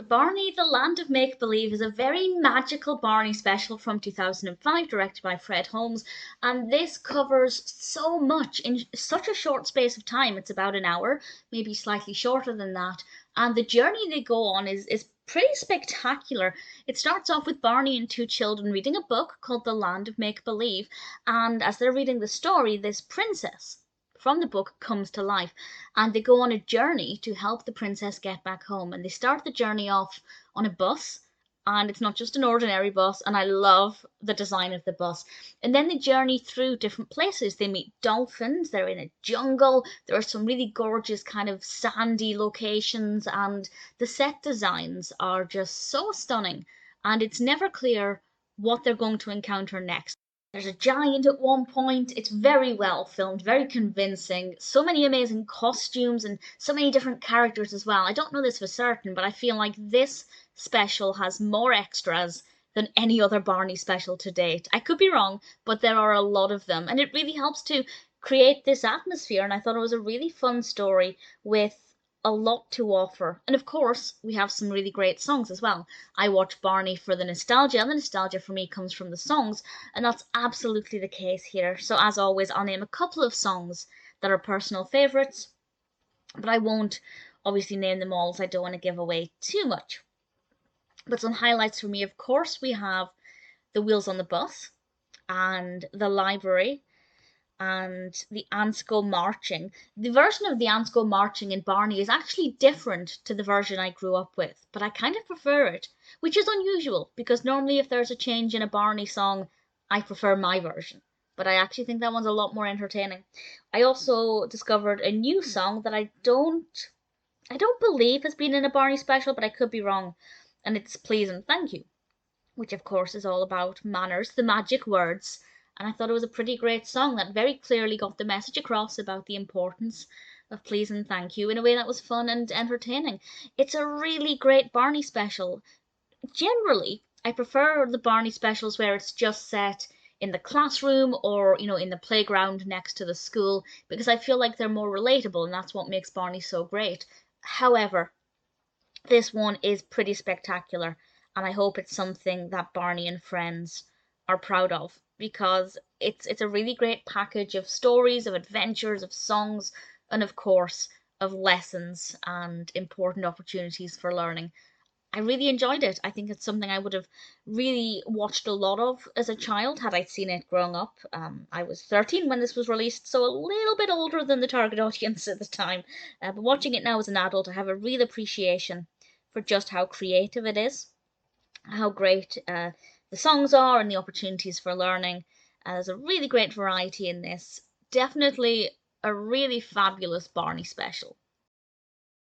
Barney, the Land of Make-Believe is a very magical Barney special from 2005, directed by Fred Holmes, and this covers so much in such a short space of time. It's about an hour, maybe slightly shorter than that, and the journey they go on is pretty spectacular. It starts off with Barney and two children reading a book called The Land of Make-Believe, and as they're reading the story, this princess from the book comes to life, and they go on a journey to help the princess get back home. And they start the journey off on a bus, and it's not just an ordinary bus, and I love the design of the bus. And then they journey through different places. They meet dolphins, they're in a jungle, there are some really gorgeous kind of sandy locations, and the set designs are just so stunning, and it's never clear what they're going to encounter next. There's a giant at one point. It's very well filmed, very convincing. So many amazing costumes and so many different characters as well. I don't know this for certain, but I feel like this special has more extras than any other Barney special to date. I could be wrong, but there are a lot of them, and it really helps to create this atmosphere, and I thought it was a really fun story with a lot to offer. And of course, we have some really great songs as well. I watch Barney for the nostalgia, and the nostalgia for me comes from the songs, and that's absolutely the case here. So as always, I'll name a couple of songs that are personal favourites, but I won't obviously name them all, as I don't want to give away too much. But some highlights for me, of course, we have The Wheels on the Bus, and The Library, and the ants go marching. The version of the ants go marching in Barney is actually different to the version I grew up with, but I kind of prefer it, which is unusual because normally if there's a change in a Barney song, I prefer my version. But I actually think that one's a lot more entertaining. I also discovered a new song that I don't believe has been in a Barney special, but I could be wrong, and it's Please and Thank You, which of course is all about manners, the magic words. And I thought it was a pretty great song that very clearly got the message across about the importance of please and thank you in a way that was fun and entertaining. It's a really great Barney special. Generally, I prefer the Barney specials where it's just set in the classroom or, in the playground next to the school, because I feel like they're more relatable, and that's what makes Barney so great. However, this one is pretty spectacular, and I hope it's something that Barney and friends are proud of, because it's a really great package of stories, of adventures, of songs, and of course of lessons and important opportunities for learning. I really enjoyed it. I think it's something I would have really watched a lot of as a child had I seen it growing up. I was 13 when this was released, so a little bit older than the target audience at the time. But watching it now as an adult, I have a real appreciation for just how creative it is, how great the songs are, and the opportunities for learning. There's a really great variety in this. Definitely a really fabulous Barney special.